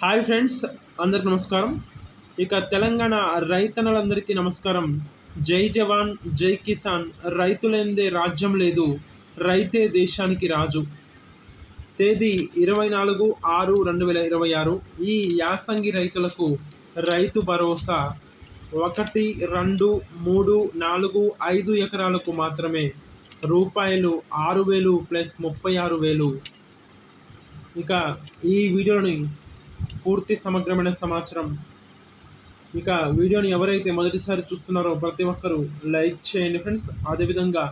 Hi friends, అందరికి నమస్కారం. ఇక తెలంగాణ రైతన్నలందరికీ నమస్కారం. జై జవాన్, జై కిసాన్. రైతు లేనిదే రాజ్యం లేదు, రైతే దేశానికి రాజు. తేదీ 24/6/2026. ఈ యాసంగి రైతులకు రైతు భరోసా 1, 2, 3, 4, 5 ఎకరాలకు మాత్రమే రూపాయలు 6,000 ప్లస్ 36,000. ఇక ఈ వీడియోని పూర్తి సమగ్రమైన సమాచారం. ఇక వీడియోని ఎవరైతే మొదటిసారి చూస్తున్నారో ప్రతి ఒక్కరూ లైక్ చేయండి ఫ్రెండ్స్. అదేవిధంగా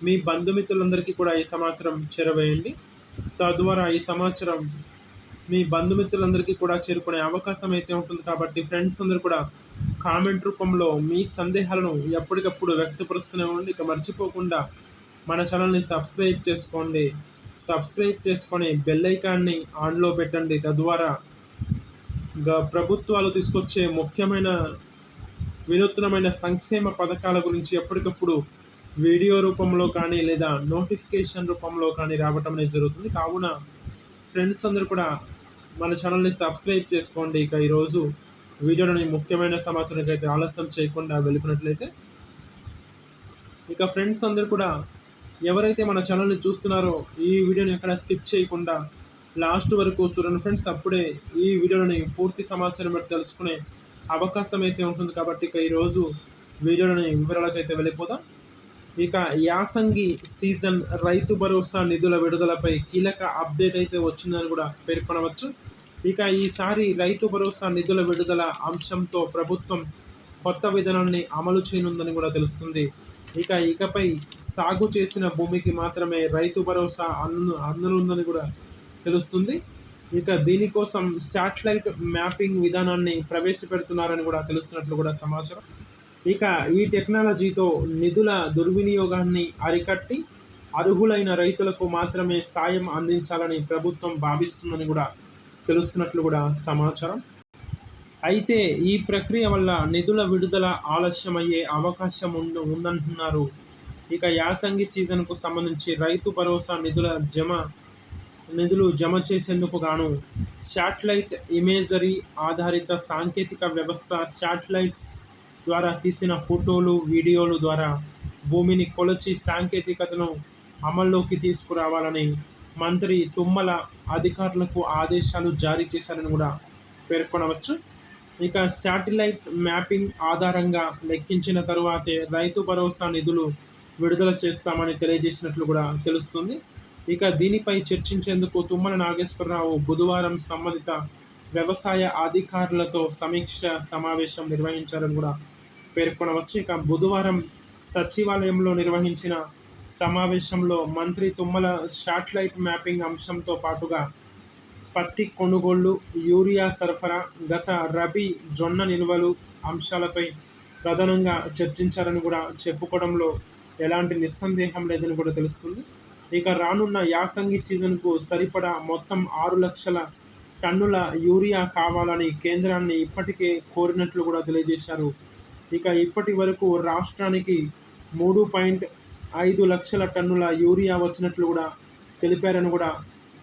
మీ బంధుమిత్రులందరికీ కూడా ఈ సమాచారం చేరవేయండి. తద్వారా ఈ సమాచారం మీ బంధుమిత్రులందరికీ కూడా చేరుకునే అవకాశం అయితే ఉంటుంది. కాబట్టి ఫ్రెండ్స్ అందరూ కూడా కామెంట్ రూపంలో మీ సందేహాలను ఎప్పటికప్పుడు వ్యక్తపరుస్తూనే ఉండండి. ఇక మర్చిపోకుండా మన ఛానల్ని సబ్స్క్రైబ్ చేసుకోండి. సబ్స్క్రైబ్ చేసుకొని బెల్ ఐకాన్ని ఆన్లో పెట్టండి. తద్వారా ప్రభుత్వాలు తీసుకొచ్చే ముఖ్యమైన వినూత్నమైన సంక్షేమ పథకాల గురించి ఎప్పటికప్పుడు వీడియో రూపంలో కానీ లేదా నోటిఫికేషన్ రూపంలో కానీ రావటం అనేది జరుగుతుంది. కావున ఫ్రెండ్స్ అందరూ కూడా మన ఛానల్ని సబ్స్క్రైబ్ చేసుకోండి. ఇక ఈరోజు వీడియోని ముఖ్యమైన సమాచారానికి అయితే ఆలస్యం చేయకుండా వెళ్ళిపోయినట్లయితే, ఇక ఫ్రెండ్స్ అందరూ కూడా ఎవరైతే మన ఛానల్ని చూస్తున్నారో ఈ వీడియోని ఎక్కడ స్కిప్ చేయకుండా లాస్ట్ వరకు చూడండి ఫ్రెండ్స్. అప్పుడే ఈ వీడియోని పూర్తి సమాచారం బట్టి తెలుసుకునే అవకాశం అయితే ఉంటుంది. కాబట్టి ఇక ఈరోజు వీడియోని వివరాలకైతే వెళ్ళిపోదాం. ఇక యాసంగి సీజన్ రైతు భరోసా నిధుల విడుదలపై కీలక అప్డేట్ అయితే వచ్చిందని కూడా పేర్కొనవచ్చు. ఇక ఈసారి రైతు భరోసా నిధుల విడుదల అంశంతో ప్రభుత్వం కొత్త విధానాన్ని అమలు చేయనుందని కూడా తెలుస్తుంది. ఇకపై సాగు చేసిన భూమికి మాత్రమే రైతు భరోసా అందనుందని కూడా తెలుస్తుంది. ఇక దీనికోసం శాటిలైట్ మ్యాపింగ్ విధానాన్ని ప్రవేశపెడుతున్నారని కూడా తెలుస్తున్నట్లు కూడా సమాచారం. ఇక ఈ టెక్నాలజీతో నిధుల దుర్వినియోగాన్ని అరికట్టి అర్హులైన రైతులకు మాత్రమే సాయం అందించాలని ప్రభుత్వం భావిస్తుందని కూడా తెలుస్తున్నట్లు కూడా సమాచారం. అయితే ఈ ప్రక్రియ వల్ల నిధుల విడుదల ఆలస్యమయ్యే అవకాశం ఉందంటున్నారు. ఇక యాసంగి సీజన్కు సంబంధించి రైతు భరోసా నిధులు జమ చేసేందుకు గాను శాటిలైట్ ఇమేజరీ ఆధారిత సాంకేతిక వ్యవస్థ శాటిలైట్స్ ద్వారా తీసిన ఫోటోలు, వీడియోలు ద్వారా భూమిని కొలిచి సాంకేతికతను అమల్లోకి తీసుకురావాలని మంత్రి తుమ్మల అధికారులకు ఆదేశాలు జారీ చేశారని కూడా పేర్కొనవచ్చు. ఇక శాటిలైట్ మ్యాపింగ్ ఆధారంగా లెక్కించిన తరువాతే రైతు భరోసా నిధులు విడుదల చేస్తామని తెలియజేసినట్లు కూడా తెలుస్తుంది. ఇక దీనిపై చర్చించేందుకు తుమ్మల నాగేశ్వరరావు బుధవారం సంబంధిత వ్యవసాయ అధికారులతో సమీక్ష సమావేశం నిర్వహించారని కూడా పేర్కొనవచ్చు. ఇక బుధవారం సచివాలయంలో నిర్వహించిన సమావేశంలో మంత్రి తుమ్మల శాటిలైట్ మ్యాపింగ్ అంశంతో పాటుగా పత్తి కొనుగోళ్లు, యూరియా సరఫరా, గత రబీ జొన్న నిల్వలు అంశాలపై ప్రధానంగా చర్చించారని కూడా చెప్పుకోవడంలో ఎలాంటి నిస్సందేహం లేదని కూడా తెలుస్తుంది. ఇక రానున్న యాసంగి సీజన్కు సరిపడా మొత్తం 6 లక్షల టన్నుల యూరియా కావాలని కేంద్రాన్ని ఇప్పటికే కోరినట్లు కూడా తెలియజేశారు. ఇక ఇప్పటి వరకు రాష్ట్రానికి 3.5 లక్షల టన్నుల యూరియా వచ్చినట్లు కూడా తెలిపారని కూడా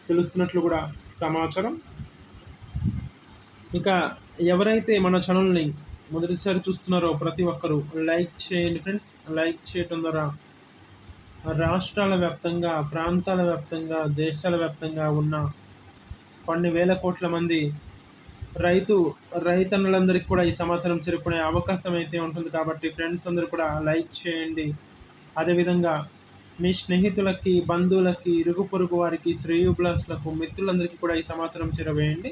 తెలుస్తున్నట్లు కూడా సమాచారం. ఇక ఎవరైతే మన ఛానల్ని మొదటిసారి చూస్తున్నారో ప్రతి ఒక్కరూ లైక్ చేయండి ఫ్రెండ్స్. లైక్ చేయడం ద్వారా రాష్ట్రాల వ్యాప్తంగా, ప్రాంతాల వ్యాప్తంగా, దేశాల వ్యాప్తంగా ఉన్న కొన్ని వేల కోట్ల మంది రైతన్నులందరికీ కూడా ఈ సమాచారం చేరుకునే అవకాశం అయితే ఉంటుంది. కాబట్టి ఫ్రెండ్స్ అందరూ కూడా లైక్ చేయండి. అదేవిధంగా మీ స్నేహితులకి, బంధువులకి, ఇరుగు పొరుగు వారికి, శ్రేయోభిలాషులకు, మిత్రులందరికీ కూడా ఈ సమాచారం చేరవేయండి.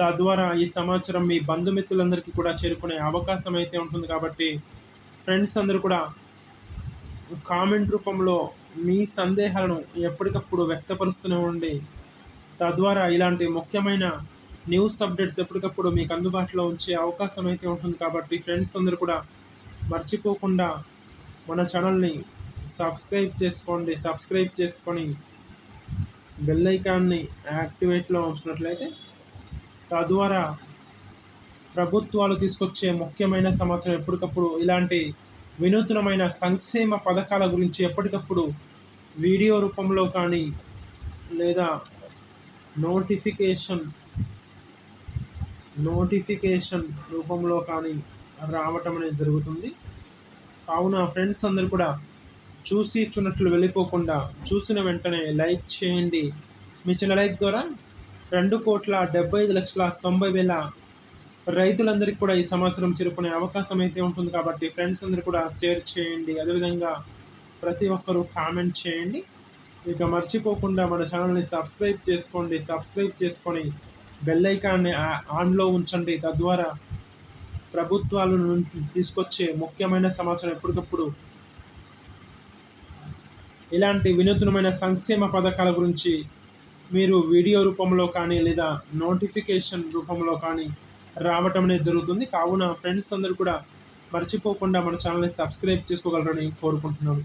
తద్వారా ఈ సమాచారం మీ బంధుమిత్రులందరికీ కూడా చేరుకునే అవకాశం అయితే ఉంటుంది. కాబట్టి ఫ్రెండ్స్ అందరూ కూడా కామెంట్ రూపంలో మీ సందేహాలను ఎప్పటికప్పుడు వ్యక్తపరుస్తూనే ఉండి, తద్వారా ఇలాంటి ముఖ్యమైన న్యూస్ అప్డేట్స్ ఎప్పటికప్పుడు మీకు అందుబాటులో ఉంచే అవకాశం అయితే ఉంటుంది. కాబట్టి ఫ్రెండ్స్ అందరూ కూడా మర్చిపోకుండా మన ఛానల్ని సబ్స్క్రైబ్ చేసుకోండి. సబ్స్క్రైబ్ చేసుకొని బెల్ ఐకాన్ని యాక్టివేట్లో ఉంచినట్లయితే తద్వారా ప్రభుత్వాలు తీసుకొచ్చే ముఖ్యమైన సమాచారం ఎప్పటికప్పుడు ఇలాంటి వినూత్నమైన సంక్షేమ పథకాల గురించి ఎప్పటికప్పుడు వీడియో రూపంలో కానీ లేదా నోటిఫికేషన్ నోటిఫికేషన్ రూపంలో కానీ రావటం అనేది జరుగుతుంది. కావున ఫ్రెండ్స్ అందరూ కూడా చూసినట్లు వెళ్ళిపోకుండా చూసిన వెంటనే లైక్ చేయండి. మీ చిన్న లైక్ ద్వారా 2,75,90,000 రైతులందరికీ కూడా ఈ సంవత్సరం చేరుకునే అవకాశం అయితే ఉంటుంది. కాబట్టి ఫ్రెండ్స్ అందరూ కూడా షేర్ చేయండి. అదేవిధంగా ప్రతి ఒక్కరూ కామెంట్ చేయండి. ఇక మర్చిపోకుండా మన ఛానల్ని సబ్స్క్రైబ్ చేసుకోండి. సబ్స్క్రైబ్ చేసుకొని బెల్ ఐకాన్ని ఆన్లో ఉంచండి. తద్వారా ప్రభుత్వాల నుండి తీసుకొచ్చే ముఖ్యమైన సమాచారం ఎప్పటికప్పుడు ఇలాంటి వినూత్నమైన సంక్షేమ పథకాల గురించి మీరు వీడియో రూపంలో కానీ లేదా నోటిఫికేషన్ రూపంలో కానీ రావటం అనేది జరుగుతుంది. కావున ఫ్రెండ్స్ అందరూ కూడా మర్చిపోకుండా మన ఛానల్ని సబ్స్క్రైబ్ చేసుకోగలరని కోరుకుంటున్నాను.